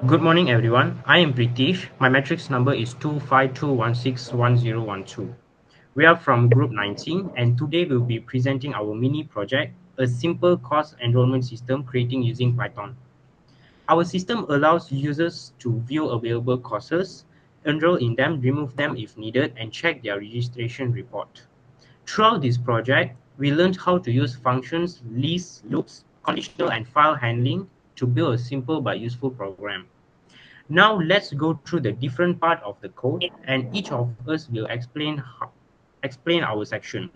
Good morning, everyone. I am Pritish. My matrix number is 252161012. We are from Group 19, and today we'll be presenting our mini project, a simple course enrollment system creating using Python. Our system allows users to view available courses, enroll in them, remove them if needed, and check their registration report. Throughout this project, we learned how to use functions, lists, loops, conditional, and file handling to build a simple but useful program. Now let's go through the different part of the code, and each of us will explain our section.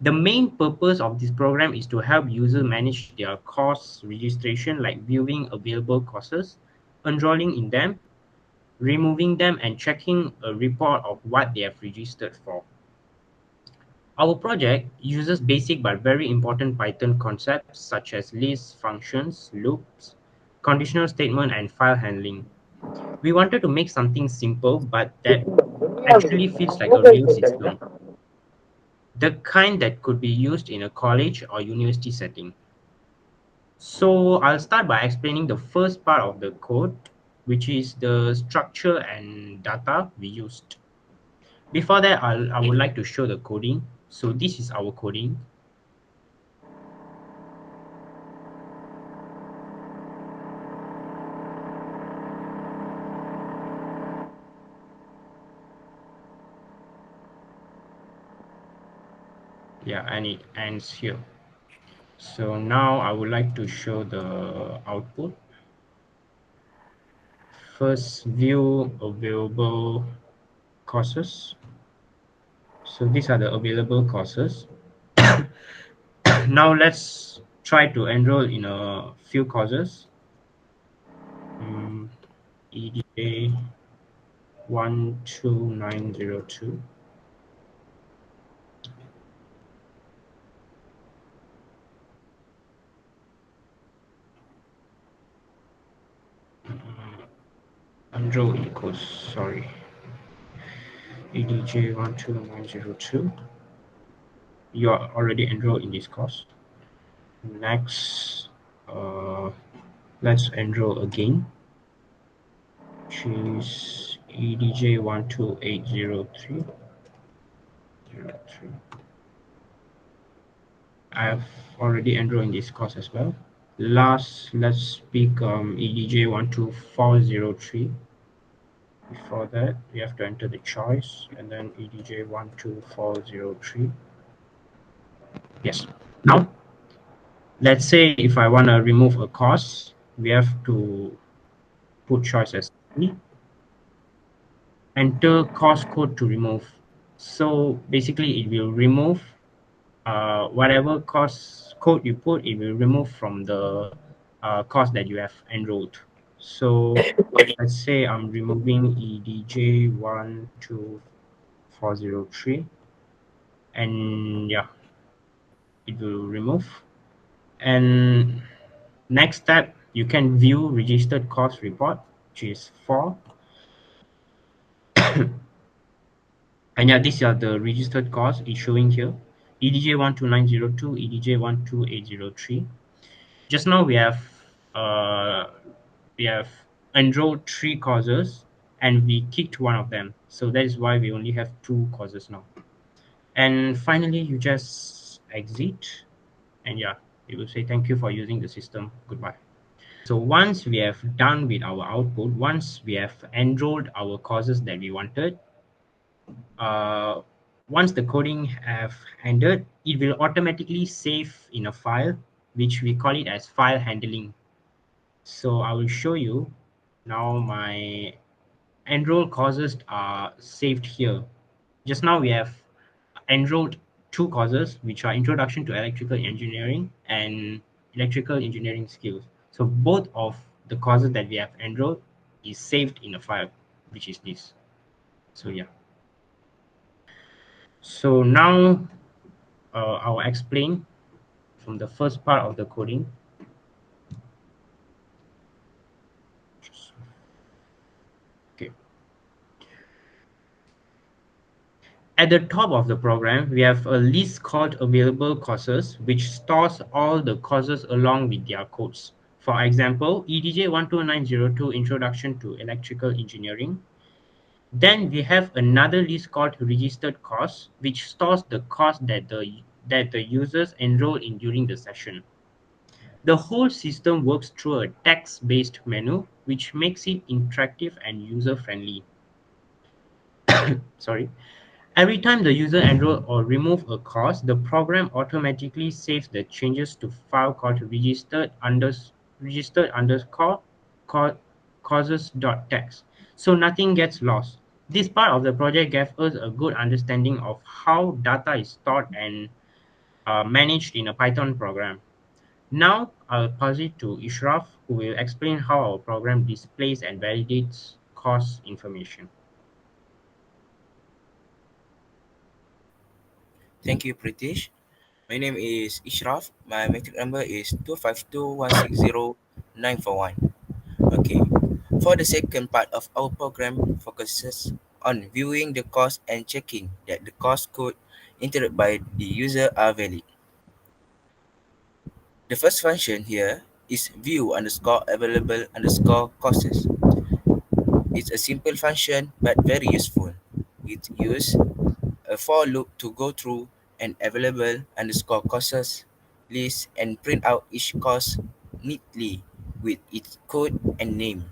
The main purpose of this program is to help users manage their course registration, like viewing available courses, enrolling in them, removing them, and checking a report of what they have registered for. Our project uses basic but very important Python concepts such as lists, functions, loops, conditional statement, and file handling. We wanted to make something simple, but that actually feels like a real system, the kind that could be used in a college or university setting. So I'll start by explaining the first part of the code, which is the structure and data we used. Before that, I would like to show the coding. So this is our coding. Yeah, and it ends here. So now I would like to show the output. First, view available courses. So these are the available courses. Now let's try to enroll in a few courses. EDA 12902. Enroll in course, sorry. EDJ 12902. You are already enrolled in this course. Next, uh, let's enroll again. Choose EDJ 12803. I have already enrolled in this course as well. Last, let's pick EDJ 12403. Before that, we have to enter the choice and then EDJ 12403. Yes. Now, let's say if I want to remove a course, we have to put choice as C, enter course code to remove. So basically, it will remove whatever course code you put, it will remove from the course that you have enrolled. So let's say I'm removing EDJ 12403, and yeah, it will remove. And next step, you can view registered course report, which is 4. And yeah, these are the registered course it's showing here. EDJ 12902, EDJ 12803. Just now uh, we have enrolled 3 courses and we kicked one of them. So that is why we only have 2 courses now. And finally, you just exit, and yeah, it will say thank you for using the system. Goodbye. So once we have done with our output, once we have enrolled our courses that we wanted, uh, once the coding have ended, it will automatically save in a file, which we call it as file handling. So I will show you now. My enrolled courses are saved here. Just now we have enrolled 2 courses, which are Introduction to Electrical Engineering and Electrical Engineering Skills. So both of the courses that we have enrolled is saved in a file, which is this. So yeah. So now I'll explain from the first part of the coding. Okay. At the top of the program, we have a list called available courses, which stores all the courses along with their codes. For example, EDJ 12902 Introduction to Electrical Engineering. Then we have another list called registered costs, which stores the cost that the users enroll in during the session. The whole system works through a text-based menu, which makes it interactive and user-friendly. Sorry. Every time the user enroll or remove a course, the program automatically saves the changes to file called registered underscore co- courses.txt. So nothing gets lost. This part of the project gave us a good understanding of how data is stored and managed in a Python program. Now I'll pass it to Ishraf, who will explain how our program displays and validates course information. Thank you, Pritish. My name is Ishraf. My metric number is 252160941. Okay. For the second part of our program focuses on viewing the course and checking that the course code entered by the user are valid. The first function here is view underscore available underscore courses. It's a simple function but very useful. It uses a for loop to go through an available underscore courses list and print out each course neatly with its code and name.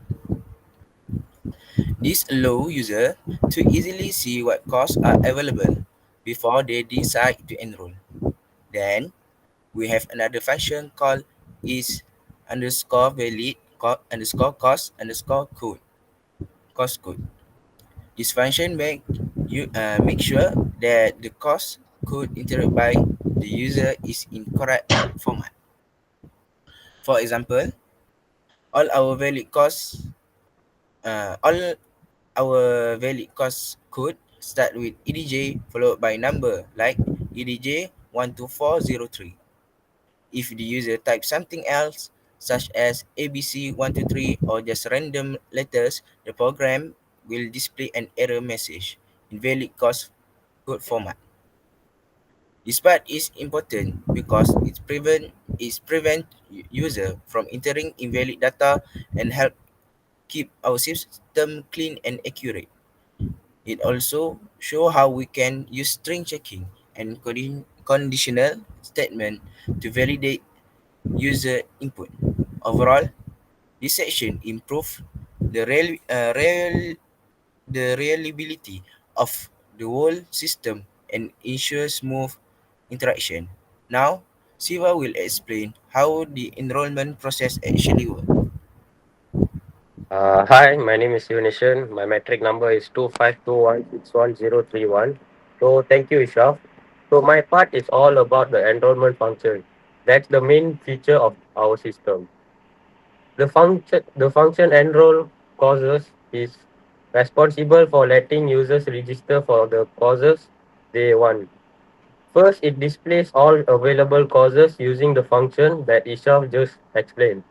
This allows user to easily see what courses are available before they decide to enroll. Then we have another function called is underscore valid underscore course underscore code course code. This function make sure that the course code entered by the user is in correct format. For example, all our valid course all our valid course code start with EDJ followed by number like EDJ 12403. If the user types something else, such as ABC123 or just random letters, the program will display an error message in valid course code format. This part is important because it prevent user from entering invalid data and help keep our system clean and accurate. It also show how we can use string checking and conditional statement to validate user input. Overall, this section improve the reliability of the whole system and ensure smooth interaction. Now, Siva will explain how the enrollment process actually works. Hi, my name is Yunishan. My metric number is 252161031. So thank you, Ishraf. So my part is all about the enrollment function. That's the main feature of our system. The function enroll courses is responsible for letting users register for the courses they want. First, it displays all available courses using the function that Ishraf just explained.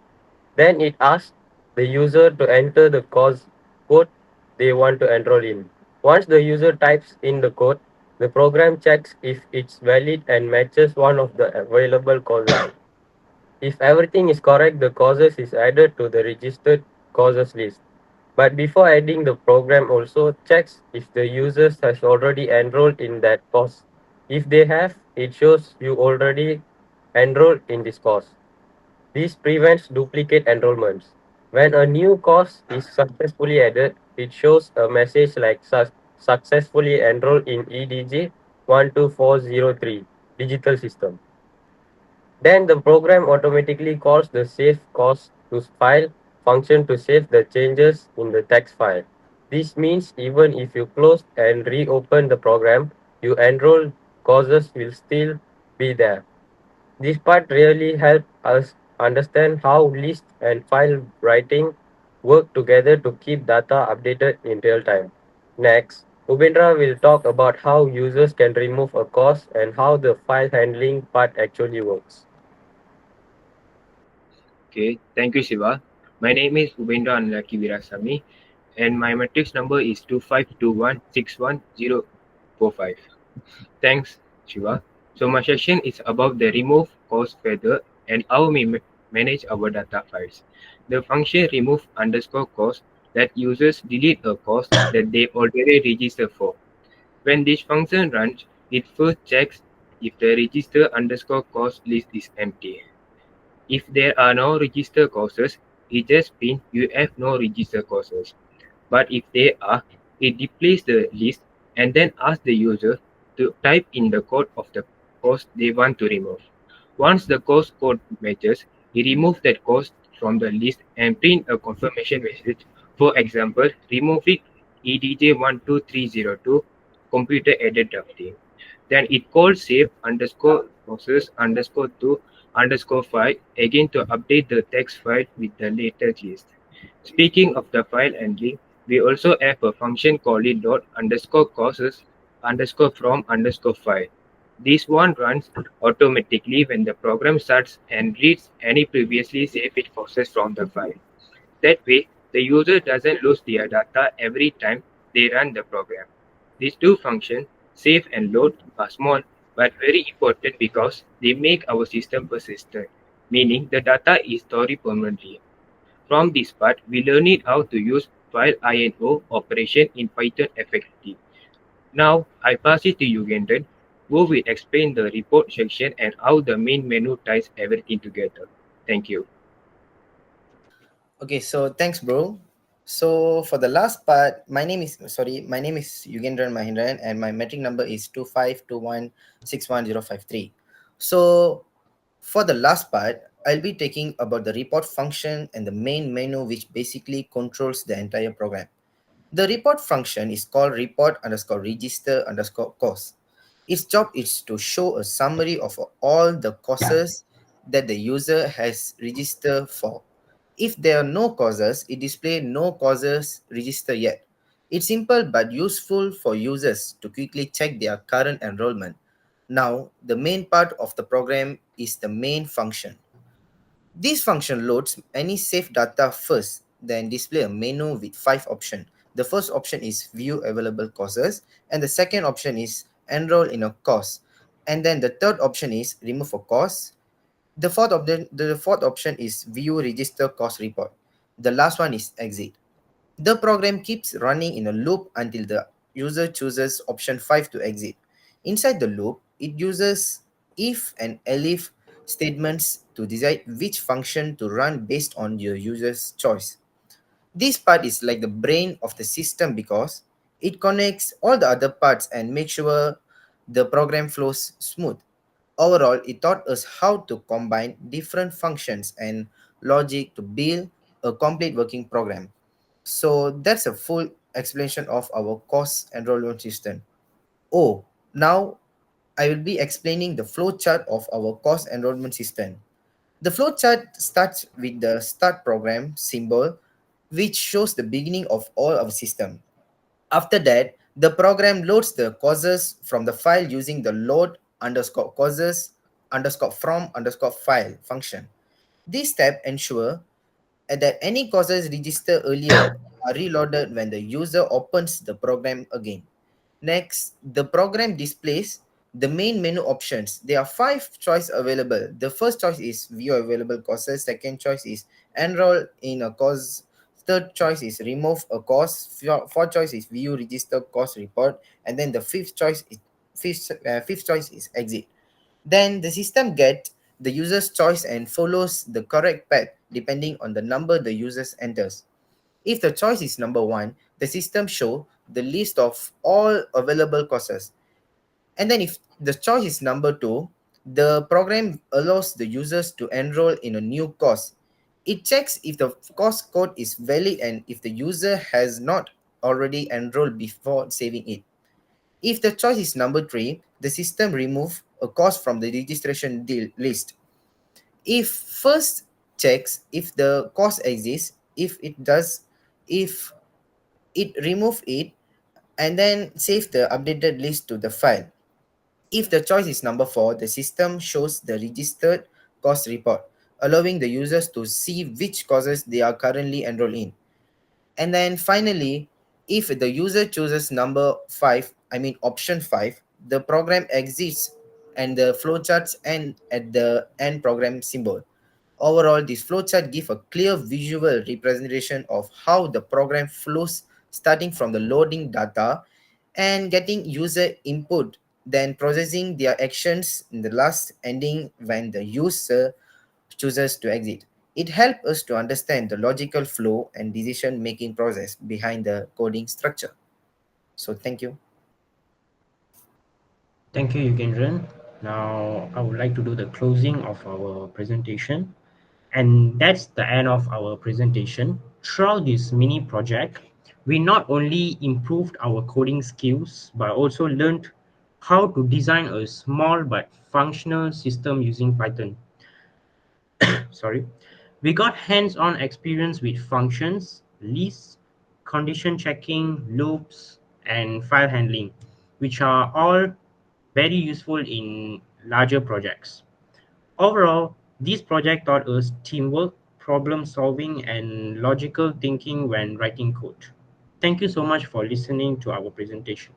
Then it asks the user to enter the course code they want to enroll in. Once the user types in the code, the program checks if it's valid and matches one of the available courses. If everything is correct, the courses is added to the registered courses list. But before adding, the program also checks if the users has already enrolled in that course. If they have, it shows you already enrolled in this course. This prevents duplicate enrollments. When a new course is successfully added, it shows a message like successfully enrolled in EDJ 12403 digital system. Then the program automatically calls the save course to file function to save the changes in the text file. This means even if you close and reopen the program, your enrolled courses will still be there. This part really helps us understand how list and file writing work together to keep data updated in real time. Next, Ubindra will talk about how users can remove a course and how the file handling part actually works. Okay, thank you, Shiva. My name is Ubendra Anlaki Virasamy, and my matrix number is 2521611045. Thanks, Shiva. So my section is about the remove course feather and our manage our data files. The function remove underscore course let users delete a course that they already registered for. When this function runs, it first checks if the register underscore course list is empty. If there are no register courses, it just means you have no register courses. But if they are, it displays the list and then asks the user to type in the code of the course they want to remove. Once the course code matches, it removes that course from the list and print a confirmation message. For example, removing EDJ12302 computer aided drafting. Then it calls save underscore process underscore to underscore file again to update the text file with the latest list. Speaking of the file handling, we also have a function called it dot underscore causes underscore from underscore file. This one runs automatically when the program starts and reads any previously saved process from the file. That way, the user doesn't lose their data every time they run the program. These two functions, save and load, are small but very important because they make our system persistent, meaning the data is stored permanently. From this part, we learned how to use file INO operation in Python effectively. Now, I pass it to Yugendran, who will explain the report section and how the main menu ties everything together. Thank you. Okay, so thanks, bro. So for the last part, my name is Yugendran Mahindran, and my metric number is 25216105 So for the last part, I'll be taking about the report function and the main menu, which basically controls the entire program. The report function is called report underscore register underscore course. Its job is to show a summary of all the courses that the user has registered for. If there are no courses, it displays no courses registered yet. It's simple but useful for users to quickly check their current enrollment. Now, the main part of the program is the main function. This function loads any saved data first, then display a menu with 5 options. The first option is view available courses, and the second option is enroll in a course. And then the third option is remove a course. The fourth option is view register course report. The last one is exit. The program keeps running in a loop until the user chooses option 5 to exit. Inside the loop, it uses if and elif statements to decide which function to run based on your user's choice. This part is like the brain of the system because it connects all the other parts and makes sure the program flows smooth. Overall, it taught us how to combine different functions and logic to build a complete working program. So that's a full explanation of our course enrollment system. Oh, now I will be explaining the flow chart of our course enrollment system. The flow chart starts with the start program symbol, which shows the beginning of all our system. After that, the program loads the courses from the file using the load underscore courses underscore from underscore file function. This step ensure that any courses registered earlier are reloaded when the user opens the program again. Next, the program displays the main menu options. There are 5 choices available. The first choice is view available courses. Second choice is enroll in a course. Third choice is remove a course. Fourth choice is view register course report. And then the fifth choice is exit. Then the system gets the user's choice and follows the correct path depending on the number the users enters. If the choice is number 1, the system show the list of all available courses. And then if the choice is number 2, the program allows the users to enroll in a new course. It checks if the course code is valid and if the user has not already enrolled before saving it. If the choice is number 3, the system remove a course from the registration list. If first checks if the course exists, if it remove it and then save the updated list to the file. If the choice is number 4, the system shows the registered course report, allowing the users to see which courses they are currently enrolled in. And then finally, if the user chooses number 5, I mean option 5, the program exits and the flowcharts end at the end program symbol. Overall, this flowchart gives a clear visual representation of how the program flows, starting from the loading data and getting user input, then processing their actions in the last ending when the user chooses to exit. It helps us to understand the logical flow and decision making process behind the coding structure. So, thank you. Thank you, Yugendran. Now, I would like to do the closing of our presentation. And that's the end of our presentation. Throughout this mini project, we not only improved our coding skills, but also learned how to design a small but functional system using Python. Sorry. We got hands-on experience with functions, lists, condition checking, loops, and file handling, which are all very useful in larger projects. Overall, this project taught us teamwork, problem solving, and logical thinking when writing code. Thank you so much for listening to our presentation.